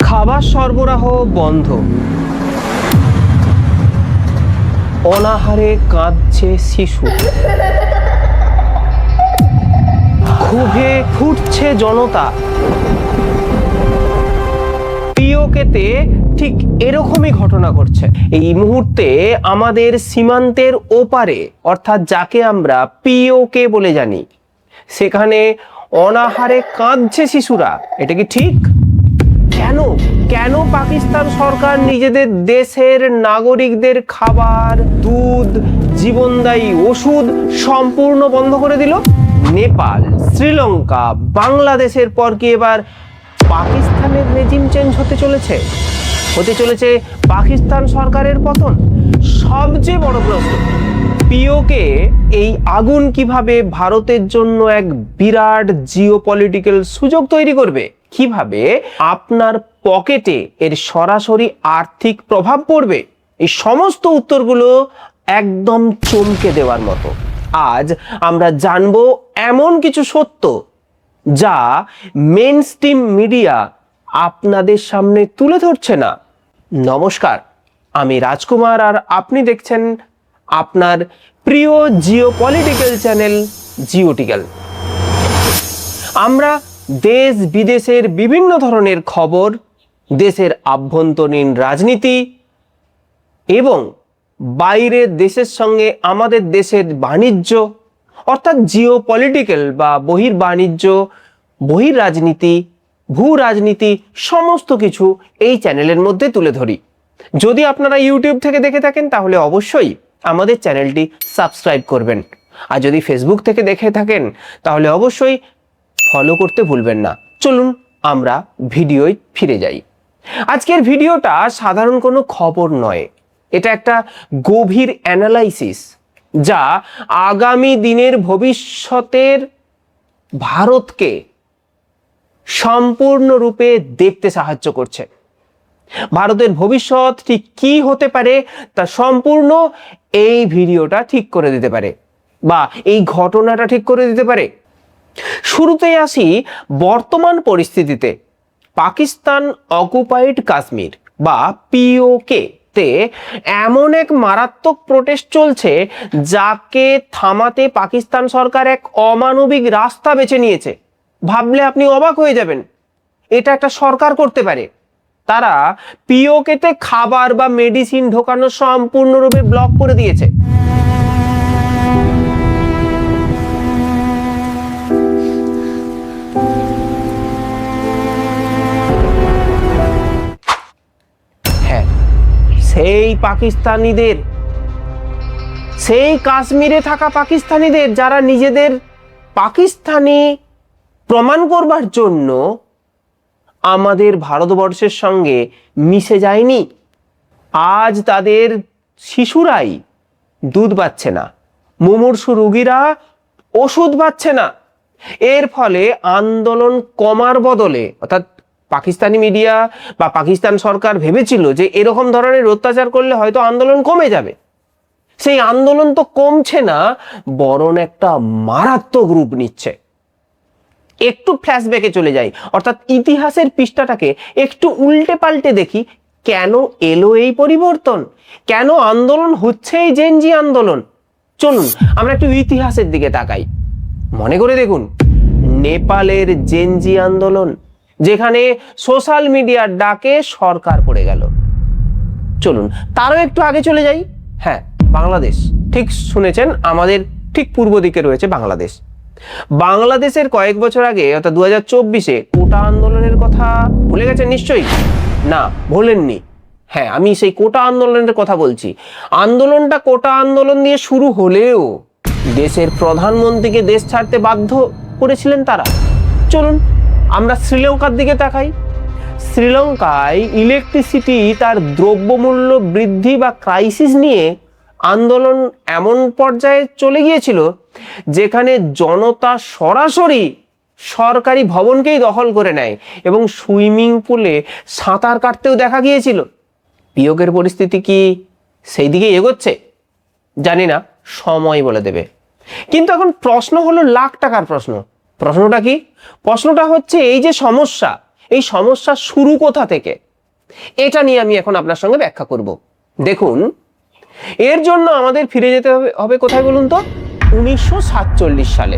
খাবার সরবরাহ বন্ধ, অনাহারে কাঁদছে শিশু, ক্ষোভে ফুটছে জনতা। পিওকেতে ঠিক এরকমই ঘটনা ঘটছে এই মুহূর্তে। আমাদের সীমান্তের ওপারে, অর্থাৎ যাকে আমরা পিওকে বলে জানি, সেখানে অনাহারে কাঁদছে শিশুরা। এটা কি ঠিক? কেন কেন পাকিস্তান সরকার নিজেদের দেশের নাগরিকদের খাবার, দুধ, জীবনদায়ী ওষুধ সম্পূর্ণ বন্ধ করে দিল? নেপাল, শ্রীলঙ্কা, বাংলাদেশের পর কি এবার পাকিস্তানের রেজিম চেঞ্জ হতে চলেছে পাকিস্তান সরকারের পতন? সবচেয়ে বড় প্রশ্ন, পিওকে এই আগুন কিভাবে ভারতের জন্য এক বিরাট জিওপলিটিক্যাল সুযোগ তৈরি করবে? কিভাবে আপনার পকেটে এর সরাসরি আর্থিক প্রভাব পড়বে? এই সমস্ত উত্তরগুলো একদম চমকে দেওয়ার মতো। আজ আমরা জানবো এমন কিছু সত্য যা মেইনস্ট্রিম মিডিয়া আপনাদের সামনে তুলে ধরছে না। নমস্কার, আমি রাজকুমার, আর আপনি দেখছেন আপনার প্রিয় জিওপলিটিক্যাল চ্যানেল জিওটিক্যাল। আমরা দেশ বিদেশের বিভিন্ন ধরনের খবর, দেশের আভ্যন্তরীণ রাজনীতি এবং বাইরের দেশের সঙ্গে আমাদের দেশের বাণিজ্য, অর্থাৎ জিওপলিটিক্যাল বা বহির্বাণিজ্য, বহির্রাজনীতি, ভূ রাজনীতি, সমস্ত কিছু এই চ্যানেলের মধ্যে তুলে ধরি। যদি আপনারা ইউটিউব থেকে দেখে থাকেন তাহলে অবশ্যই আমাদের চ্যানেলটি সাবস্ক্রাইব করবেন, আর যদি ফেসবুক থেকে দেখে থাকেন তাহলে অবশ্যই ফলো করতে ভুলবেন না। চলুন আমরা ভিডিওয় ফিরে যাই। আজকের ভিডিওটা সাধারণ কোনো খবর নয়, এটা একটা গভীর অ্যানালাইসিস যা আগামী দিনের ভবিষ্যতের ভারতকে সম্পূর্ণরূপে দেখতে সাহায্য করছে। ভারতের ভবিষ্যৎ ঠিক কি হতে পারে তা সম্পূর্ণ এই ভিডিওটা ঠিক করে দিতে পারে, বা এই ঘটনাটা ঠিক করে দিতে পারে। শুরুতেই আসি বর্তমান পরিস্থিতিতে। পাকিস্তান অকুপাইড কাশ্মীর বা পিওকে তে এমন এক মারাত্মক প্রোটেস্ট চলছে যাকে থামাতে পাকিস্তান সরকার এক অমানবিক রাস্তা বেছে নিয়েছে। ভাবলে আপনি অবাক হয়ে যাবেন, এটা একটা সরকার করতে পারে। তারা পিওকেতে খাবার বা মেডিসিন ঢোকানো সম্পূর্ণরূপে ব্লক করে দিয়েছে। হ্যাঁ, সেই পাকিস্তানিদের, সেই কাশ্মীরে থাকা পাকিস্তানিদের যারা নিজেদের পাকিস্তানি প্রমাণ করবার জন্য আমাদের ভারতবর্ষের সঙ্গে মিশে যায়নি। আজ তাদের শিশুরাই দুধ পাচ্ছে না, মুমূর্ষু রোগীরা ওষুধ পাচ্ছে না। এর ফলে আন্দোলন কমার বদলে, অর্থাৎ পাকিস্তানি মিডিয়া বা পাকিস্তান সরকার ভেবেছিল যে এরকম ধরনের অত্যাচার করলে হয়তো আন্দোলন কমে যাবে। সেই আন্দোলন তো কমছে না, বরং একটা মারাত্মক রূপ নিচ্ছে। একটু ফ্ল্যাশব্যাকে চলে যাই, অর্থাৎ ইতিহাসের পৃষ্ঠাটাকে একটু উল্টে পাল্টে দেখি, কেন এলো এই পরিবর্তন, কেন আন্দোলন হচ্ছে এই জেনজি আন্দোলন। চলুন আমরা একটু ইতিহাসের দিকে তাকাই। মনে করে দেখুন, নেপালের জেনজি আন্দোলন, যেখানে সোশ্যাল মিডিয়ার ডাকে সরকার পড়ে গেল। চলুন তারও একটু আগে চলে যাই। হ্যাঁ, বাংলাদেশ, ঠিক শুনেছেন, আমাদের ঠিক পূর্ব দিকে রয়েছে বাংলাদেশ। বাংলাদেশের কয়েক বছর আগে, অর্থাৎ 2024-এ কোটা আন্দোলনের কথা ভুলে গেছেন নিশ্চয়ই? না, ভোলেননি। হ্যাঁ, আমি সেই কোটা আন্দোলনের কথা বলছি। আন্দোলনটা কোটা আন্দোলন দিয়ে শুরু হলেও দেশের প্রধানমন্ত্রীকে দেশ ছাড়তে বাধ্য করেছিলেন তারা। চলুন আমরা শ্রীলঙ্কার দিকে তাকাই। শ্রীলঙ্কায় ইলেকট্রিসিটি তার দ্রব্যমূল্য বৃদ্ধি বা ক্রাইসিস নিয়ে আন্দোলন এমন পর্যায়ে চলে গিয়েছিল যেখানে জনতা সরাসরি সরকারি ভবনকেই দখল করে নেয় এবং সুইমিং পুলে সাঁতার কাটতেও দেখা গিয়েছিল। পিওকের পরিস্থিতি কি সেই দিকে এগোচ্ছে? জানি না, সময় বলে দেবে। কিন্তু এখন প্রশ্ন হলো লাখ টাকার প্রশ্ন। প্রশ্নটা কি? প্রশ্নটা হচ্ছে, এই যে সমস্যা, এই সমস্যা শুরু কোথা থেকে, এটা নিয়ে আমি এখন আপনার সঙ্গে ব্যাখ্যা করব। দেখুন, এর জন্য আমাদের ফিরে যেতে হবে কোথায় বলুন তো, 1947 সালে।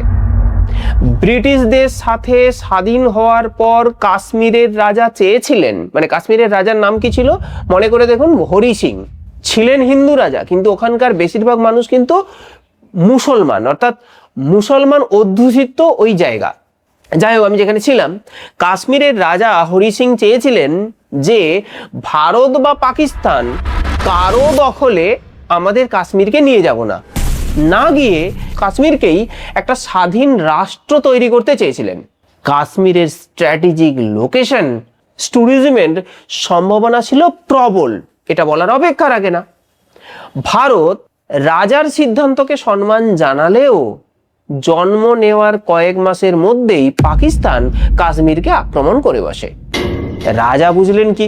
ব্রিটিশদের সাথে স্বাধীন হওয়ার পর কাশ্মীরের রাজা চেয়েছিলেন, মানে কাশ্মীরের রাজার নাম কি ছিল মনে করে দেখুন, হরি সিং। ছিলেন হিন্দু রাজা, কিন্তু ওখানকার বেশিরভাগ মানুষ কিন্তু মুসলমান, অর্থাৎ মুসলমান অধ্যুষিত ওই জায়গা। যাই হোক, আমি যেখানে ছিলাম, কাশ্মীরের রাজা হরি সিং চেয়েছিলেন যে ভারত বা পাকিস্তান কারো দখলে আমাদের কাশ্মীরকে নিয়ে যাব না, না গিয়ে কাশ্মীরকেই একটা স্বাধীন রাষ্ট্র তৈরি করতে চেয়েছিলেন। কাশ্মীরের স্ট্র্যাটেজিক লোকেশন, ট্যুরিজমের সম্ভাবনা ছিল প্রবল, এটা বলার অপেক্ষা রাখে না। ভারত রাজার সিদ্ধান্তকে সম্মান জানালেও জন্ম নেওয়ার কয়েক মাসের মধ্যেই পাকিস্তান কাশ্মীরকে আক্রমণ করে বসে। রাজা বুঝলেন কি?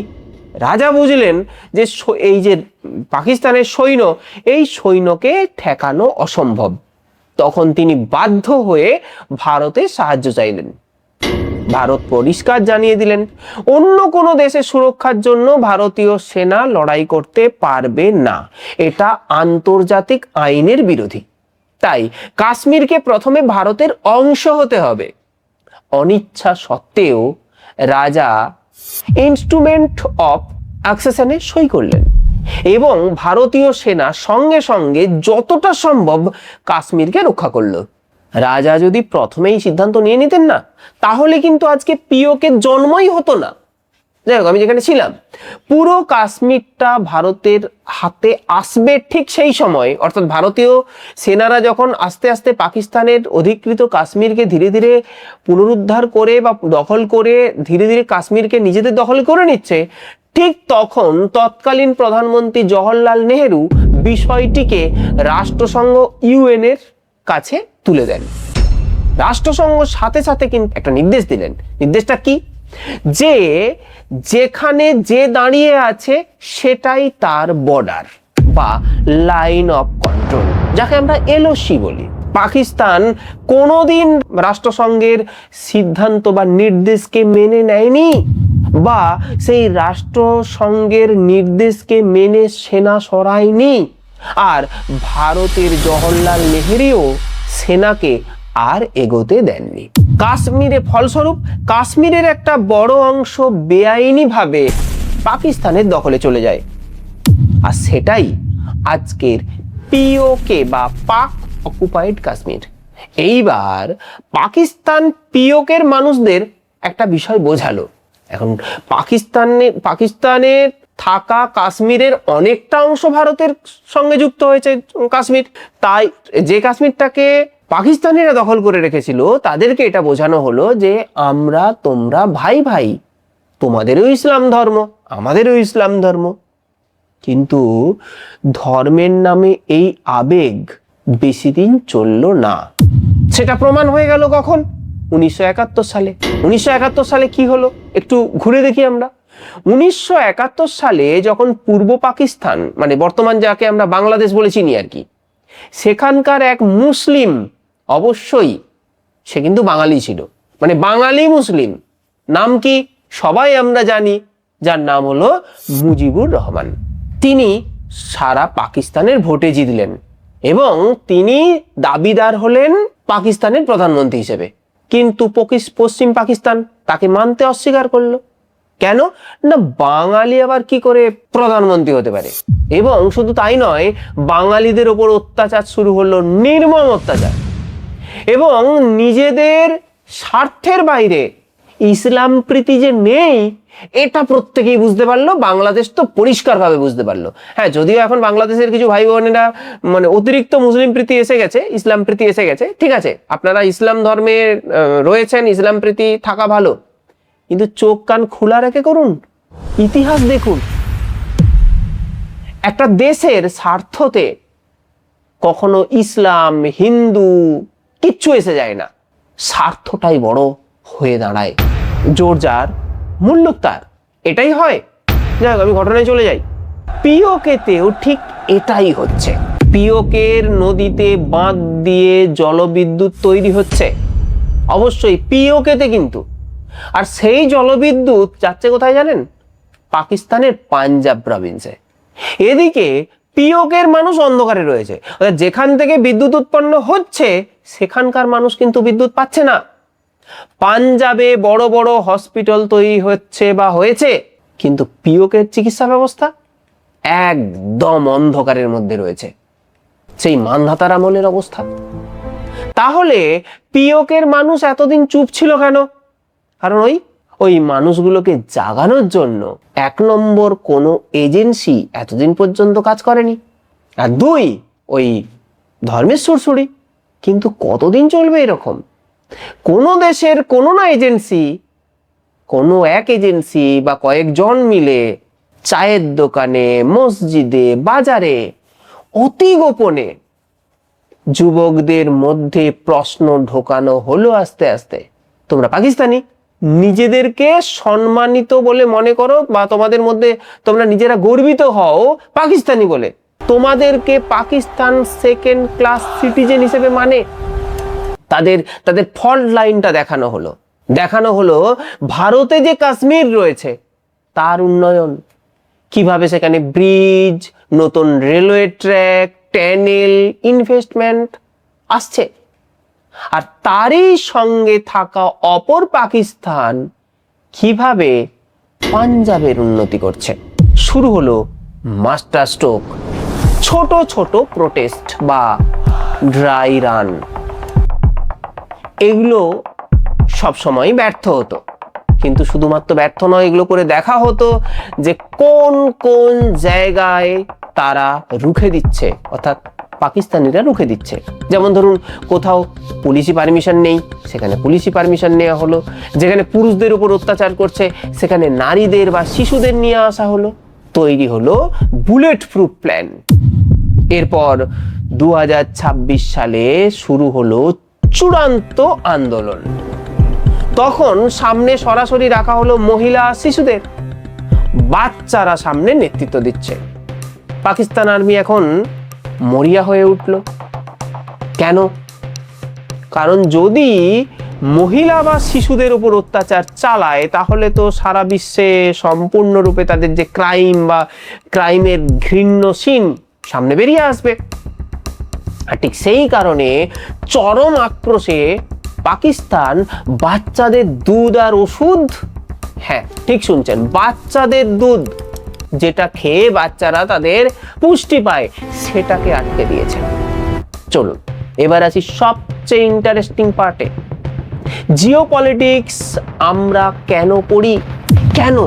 রাজা বুঝলেন যে এই যে পাকিস্তানের সৈন্য, এই সৈন্যকে ঠেকানো অসম্ভব। তখন তিনি বাধ্য হয়ে ভারতের সাহায্য চাইলেন। ভারত পরিষ্কার জানিয়ে দিলেন অন্য কোনো দেশের সুরক্ষার জন্য ভারতীয় সেনা লড়াই করতে পারবে না, এটা আন্তর্জাতিক আইনের বিরোধী। তাই কাশ্মীরকে প্রথমে ভারতের অংশ হতে হবে। অনিচ্ছা সত্ত্বেও রাজা ইনস্ট্রুমেন্ট অফ অ্যাকসেশনে সই করলেন এবং ভারতীয় সেনা সঙ্গে সঙ্গে যতটা সম্ভব কাশ্মীরকে রক্ষা করলো। রাজা যদি প্রথমেই সিদ্ধান্ত নিয়ে নিতেন না, তাহলে কিন্তু আজকে পিওকের জন্মই হতো না। যাই হোক, আমি যেখানে ছিলাম, পুরো কাশ্মীরটা ভারতের হাতে আসবে ঠিক সেই সময়, অর্থাৎ ভারতীয় সেনারা যখন আস্তে আস্তে পাকিস্তানের অধিকৃত কাশ্মীরকে ধীরে ধীরে পুনরুদ্ধার করে বা দখল করে ধীরে ধীরে কাশ্মীরকে নিজেদের দখল করে নিচ্ছে, ঠিক তখন তৎকালীন প্রধানমন্ত্রী জওহরলাল নেহেরু বিষয়টিকে রাষ্ট্রসংঘ ইউএন এর কাছে তুলে দেন। রাষ্ট্রসংঘ সাথে সাথে কিন্তু একটা নির্দেশ দিলেন। নির্দেশটা কি? যে যেখানে যে দাঁড়িয়ে আছে সেটাই তার বর্ডার বা লাইন অফ কন্ট্রোল, যাকে আমরা এলওসি বলি। পাকিস্তান কোনোদিন রাষ্ট্রসংঘের সিদ্ধান্ত বা নির্দেশকে মেনে নেয়নি, বা সেই রাষ্ট্রসংঘের নির্দেশকে মেনে সেনা সরায়নি। আর ভারতের জওহরলাল নেহেরুও সেনাকে আর এগোতে দেননি। কাশ্মীরে ফলস্বরূপ কাশ্মীরের একটা বড় অংশ বেআইনিভাবে পাকিস্তানের দখলে চলে যায়। আর সেটাই আজকের পিওকে বা পাক অকুপাইড কাশ্মীর। এইবার পাকিস্তান পিওকের মানুষদের একটা বিষয় বোঝালো। এখন পাকিস্তানের থাকা কাশ্মীরের অনেকটা অংশ ভারতের সঙ্গে যুক্ত হয়েছে কাশ্মীর। তাই যে কাশ্মীরটাকে পাকিস্তানিরা দখল করে রেখেছিল, তাদেরকে এটা বোঝানো হলো যে তোমরা ভাই ভাই, তোমাদেরও ইসলাম ধর্ম, আমাদেরও ইসলাম ধর্ম। কিন্তু ধর্মের নামে এই আবেগ বেশি দিন চলল না। সেটা প্রমাণ হয়ে গেল কখন? 1971 সালে। 1971 সালে কি হলো একটু ঘুরে দেখি আমরা। 1971 সালে যখন পূর্ব পাকিস্তান, মানে বর্তমান যাকে আমরা বাংলাদেশ বলে চিনি আর কি, সেখানকার এক মুসলিম, অবশ্যই সে কিন্তু বাঙালি ছিল, মানে বাঙালি মুসলিম, নাম কি সবাই আমরা জানি, যার নাম হলো মুজিবুর রহমান। তিনি সারা পাকিস্তানের ভোটে জিতলেন এবং তিনি দাবিদার হলেন পাকিস্তানের প্রধানমন্ত্রী হিসেবে। কিন্তু পশ্চিম পাকিস্তান তাকে মানতে অস্বীকার করলো। কেন না, বাঙালি আবার কি করে প্রধানমন্ত্রী হতে পারে? এবং শুধু তাই নয়, বাঙালিদের ওপর অত্যাচার শুরু হলো, নির্মম অত্যাচার। এবং নিজেদের স্বার্থের বাইরে ইসলাম প্রীতি যে নেই, এটা প্রত্যেকেই বুঝতে পারলো। বাংলাদেশ তো পরিষ্কারভাবে বুঝতে পারলো। হ্যাঁ, যদিও এখন বাংলাদেশের কিছু ভাই বোনেরা মানে অতিরিক্ত মুসলিম প্রীতি এসে গেছে, ইসলাম প্রীতি এসে গেছে, ঠিক আছে, আপনারা ইসলাম ধর্মে রয়েছেন, ইসলাম প্রীতি থাকা ভালো, কিন্তু চোখ কান খোলা রেখে করুন, ইতিহাস দেখুন। একটা দেশের স্বার্থতে কখনো ইসলাম হিন্দু কিচ্ছু এসে যায় না, স্বার্থটাই বড় হয়ে দাঁড়ায়। জোর যার মূল্য তার, এটাই হয়। যাই হোক, আমি ঘটনায় চলে যাই। পিওকেতেও ঠিক এটাই হচ্ছে। পিওকের নদীতে বাঁধ দিয়ে জলবিদ্যুৎ তৈরি হচ্ছে, অবশ্যই পিওকেতে, কিন্তু আর সেই জলবিদ্যুৎ যাচ্ছে কোথায় জানেন? পাকিস্তানের পাঞ্জাব প্রভিন্সে। এদিকে পিওকের মানুষ অন্ধকারে রয়েছে, যেখান থেকে বিদ্যুৎ উৎপন্ন হচ্ছে সেখানকার মানুষ কিন্তু বিদ্যুৎ পাচ্ছে না। পাঞ্জাবে বড় বড় হসপিটাল তৈরি হচ্ছে বা হয়েছে, কিন্তু পিওকের চিকিৎসা ব্যবস্থা একদম অন্ধকারের মধ্যে রয়েছে, সেই মানধাতার আমলের অবস্থা। তাহলে পিওকের মানুষ এতদিন চুপ ছিল কেন? কারণ ওই মানুষগুলোকে জাগানোর জন্য 1 নম্বর কোনো এজেন্সি এতদিন পর্যন্ত কাজ করেনি, আর 2 ওই ধর্মের সুরসুরি। কিন্তু কতদিন চলবে এরকম? কোনো দেশের কোনো না এজেন্সি, কোনো এক এজেন্সি বা কয়েকজন মিলে চায়ের দোকানে, মসজিদে, বাজারে অতি গোপনে যুবকদের মধ্যে প্রশ্ন ঢোকানো হলো আস্তে আস্তে, তোমরা পাকিস্তানি, নিজেদেরকে সম্মানিত বলে মনে করো বা তোমাদের মধ্যে তোমরা নিজেরা গর্বিত হও পাকিস্তানি বলে, তোমাদেরকে পাকিস্তান সেকেন্ড ক্লাস সিটিজেন হিসেবে মানে। তাদের ফল্ট লাইনটা দেখানো হলো ভারতে যে কাশ্মীর রয়েছে তার উন্নয়ন, কিভাবে সেখানে ব্রিজ, নতুন রেলওয়ে ট্র্যাক, টানেল, ইনভেস্টমেন্ট আসছে। আর তারই সঙ্গে থাকা অপর পাকিস্তান কিভাবে পাঞ্জাবের উন্নতি করছে। শুরু হলো মাস্টার স্ট্রোক, ছোট ছোট প্রোটেস্ট বা ড্রাই রান। এগুলো সবসময় ব্যর্থ হতো, কিন্তু শুধুমাত্র ব্যর্থ নয়, এগুলো করে দেখা হতো যে কোন কোন জায়গায় তারা রুখে দিচ্ছে, অর্থাৎ পাকিস্তানিরা রুখে দিচ্ছে। যেমন ধরুন, কোথাও পুলিশি পারমিশন নেই, সেখানে পুলিশি পারমিশন নেওয়া হলো। যেখানে পুরুষদের উপর অত্যাচার করছে সেখানে নারীদের বা শিশুদের নিয়ে আসা হলো। তৈরি হলো বুলেট প্রুফ প্ল্যান। এরপর 2026 সালে শুরু হলো চূড়ান্ত আন্দোলন। তখন সামনে সরাসরি রাখা হলো মহিলা, শিশুদের, বাচ্চারা সামনে নেতৃত্ব দিচ্ছে। পাকিস্তান আর্মি এখন মরিয়া হয়ে উঠল। কেন? কারণ যদি মহিলা বা শিশুদের উপর অত্যাচার চালায় তাহলে তো সারা বিশ্বে সম্পূর্ণরূপে তাদের যে ক্রাইম বা ক্রাইমের ঘৃণ্য সিন সামনে বেরিয়ে আসবে। আর ঠিক সেই কারণে চরম আক্রোশে পাকিস্তান বাচ্চাদের দুধ আর ওষুধ, হ্যাঁ ঠিক শুনছেন, বাচ্চাদের দুধ যেটা খেয়ে বাচ্চারা তাদের পুষ্টি পায় সেটাকে আটকে দিয়েছে। চলুন এবার আসি সবচেয়ে ইন্টারেস্টিং পার্টে। জিওপলিটিক্স আমরা কেন পড়ি? কেন?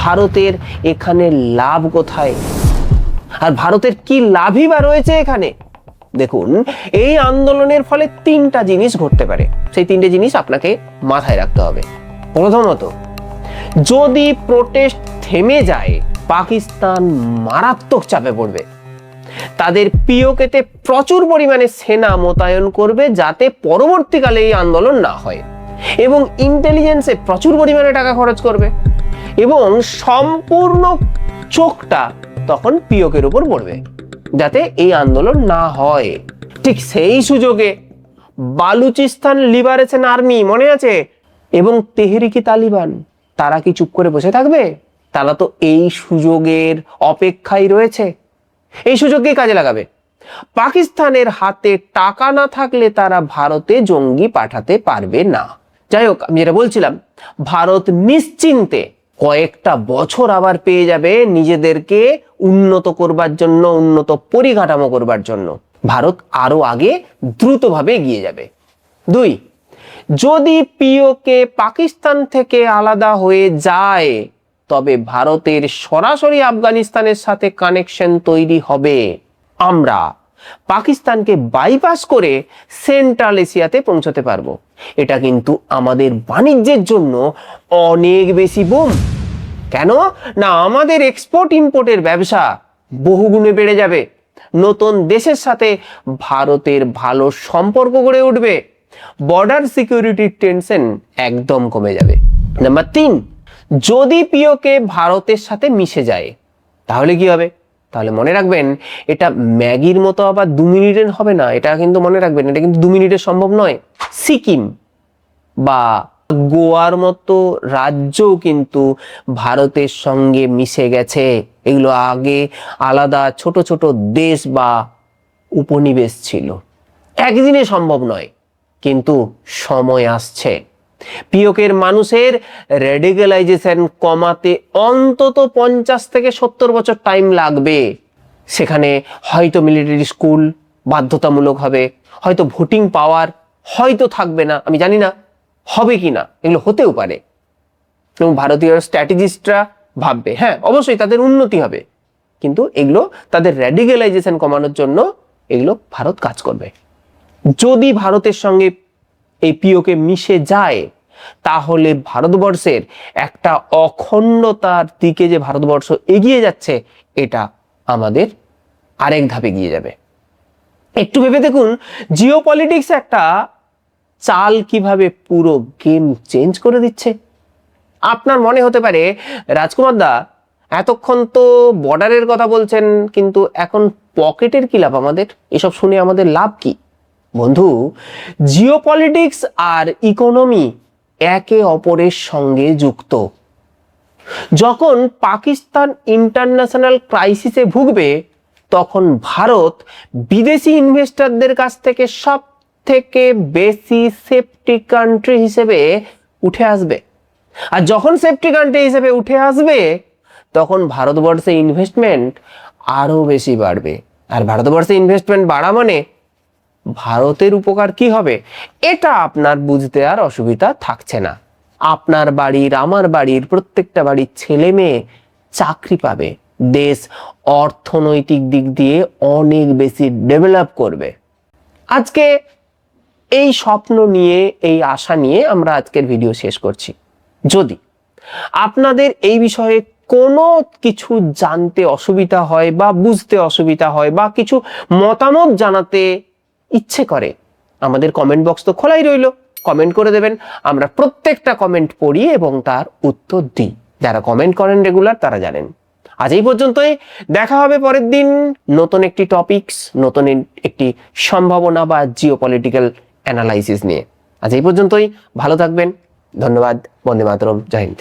ভারতের এখানে লাভ কোথায়? আর ভারতের কি লাভই বা রয়েছে এখানে? দেখুন, এই আন্দোলনের ফলে 3টা জিনিস ঘটতে পারে। সেই 3টে জিনিস আপনাকে মাথায় রাখতে হবে। প্রথমত, যদি প্রোটেস্ট থেমে যায় পাকিস্তান মারাত্মক চাপে পড়বে। তাদের পিওকেতে প্রচুর পরিমাণে সেনা মোতায়েন করবে যাতে পরবর্তীকালে এই আন্দোলন না হয়, এবং ইন্টেলিজেন্সে প্রচুর পরিমাণে টাকা খরচ করবে, এবং সম্পূর্ণ চোখটা তখন পিওকের উপর পড়বে যাতে এই আন্দোলন না হয়। ঠিক সেই সুযোগে বালুচিস্তান লিবারেশন আর্মি, মনে আছে, এবং তেহরিকি তালিবান, তারা কি চুপ করে বসে থাকবে? তারা তো এই সুযোগের অপেক্ষায় রয়েছে, এই সুযোগকে কাজে লাগাবে। পাকিস্তানের হাতে টাকা না থাকলে তারা ভারতে জঙ্গি পাঠাতে পারবে না। যাই হোক, আমি যেটা বলছিলাম, ভারত নিশ্চিন্তে কয়েকটা বছর আবার পেয়ে যাবে নিজেদেরকে উন্নত করবার জন্য, উন্নত পরিকাঠামো করবার জন্য। ভারত আরো আগে দ্রুতভাবে এগিয়ে যাবে। 2, যদি পিওকে পাকিস্তান থেকে আলাদা হয়ে যায় তবে ভারতের সরাসরি আফগানিস্তানের সাথে কানেকশন তৈরি হবে। আমরা পাকিস্তানকে বাইপাস করে সেন্ট্রাল এশিয়াতে পৌঁছতে পারবো। এটা কিন্তু আমাদের বাণিজ্যের জন্য অনেক বেশি বুম। কেন না, আমাদের এক্সপোর্ট ইম্পোর্টের ব্যবসা বহুগুণে বেড়ে যাবে। নতুন দেশের সাথে ভারতের ভালো সম্পর্ক গড়ে উঠবে। বর্ডার সিকিউরিটির টেনশন একদম কমে যাবে। নাম্বার 3, যদি পিওকে ভারতের সাথে মিশে যায় তাহলে কি হবে? তাহলে মনে রাখবেন, এটা ম্যাগির মতো আবার 2 মিনিটের হবে না। এটা কিন্তু মনে রাখবেন, এটা কিন্তু 2 মিনিটের সম্ভব নয়। সিকিম বা গোয়ার মতো রাজ্যও কিন্তু ভারতের সঙ্গে মিশে গেছে। এগুলো আগে আলাদা ছোট ছোট দেশ বা উপনিবেশ ছিল। একদিনে সম্ভব নয়, কিন্তু সময় আসছে। পিওকের মানুষের রেডিক্যালাইজেশন কমাতে অন্তত 50 থেকে 70 বছর টাইম লাগবে। সেখানে হয়তো মিলিটারি স্কুল বাধ্যতামূলক হবে, হয়তো ভোটিং পাওয়ার হয়তো থাকবে না, আমি জানি না হবে কি না, এগুলো হতেও পারে। এবং ভারতীয় স্ট্র্যাটেজিস্টরা ভাববে, হ্যাঁ অবশ্যই তাদের উন্নতি হবে, কিন্তু এগুলো তাদের র্যাডিক্যালাইজেশন কমানোর জন্য এগুলো ভারত কাজ করবে। যদি ভারতের সঙ্গে এই পিওকে মিশে যায়, তাহলে ভারতবর্ষের একটা অখণ্ডতার দিকে যে ভারতবর্ষ এগিয়ে যাচ্ছে, এটা আমাদের আরেক ধাপে এগিয়ে যাবে। একটু ভেবে দেখুন, জিও পলিটিক্স একটা চাল কিভাবে পুরো গেম চেঞ্জ করে দিচ্ছে। আপনার মনে হতে পারে, রাজকুমার দা এতক্ষণ তো বর্ডারের কথা বলছেন, কিন্তু এখন পকেটের কি লাভ আমাদের? এসব শুনে আমাদের লাভ কি? বন্ধু, জিও পলিটিক্স আর ইকোনমি একে অপরের সঙ্গে যুক্ত। যখন পাকিস্তান ইন্টারন্যাশনাল ক্রাইসিসে ভুগবে, তখন ভারত বিদেশি ইনভেস্টরদের কাছ থেকে সব থেকে বেশি সেফটি কান্ট্রি হিসেবে উঠে আসবে। আর যখন সেফটি কান্ট্রি হিসেবে উঠে আসবে, তখন ভারতবর্ষে ইনভেস্টমেন্ট আরো বেশি বাড়বে। আর ভারতবর্ষে ইনভেস্টমেন্ট বাড়া মানে ভারতের উপকার কি হবে, এটা আপনার বুঝতে আর অসুবিধা থাকছে না। আপনার বাড়ির, আমার বাড়ির, প্রত্যেকটা বাড়ির ছেলে মেয়ে চাকরি পাবে, দেশ অর্থনৈতিক দিক দিয়ে অনেক বেশি ডেভেলপ করবে। আজকে এই স্বপ্ন নিয়ে, এই আশা নিয়ে আমরা আজকের ভিডিও শেষ করছি। যদি আপনাদের এই বিষয়ে কোনো কিছু জানতে অসুবিধা হয় বা বুঝতে অসুবিধা হয় বা কিছু মতামত জানাতে ইচ্ছে করে, আমাদের কমেন্ট বক্স তো খোলাই রইল, কমেন্ট করে দেবেন। আমরা প্রত্যেকটা কমেন্ট পড়ি এবং তার উত্তর দিই। যারা কমেন্ট করেন রেগুলার তারা জানেন। আজ এই পর্যন্তই, দেখা হবে পরের দিন নতুন একটি টপিকস, নতুন একটি সম্ভাবনা বা জিওপলিটিক্যাল অ্যানালাইসিস নিয়ে। আজ এই পর্যন্তই, ভালো থাকবেন, ধন্যবাদ, বন্দে মাতরম, জয় হিন্দ।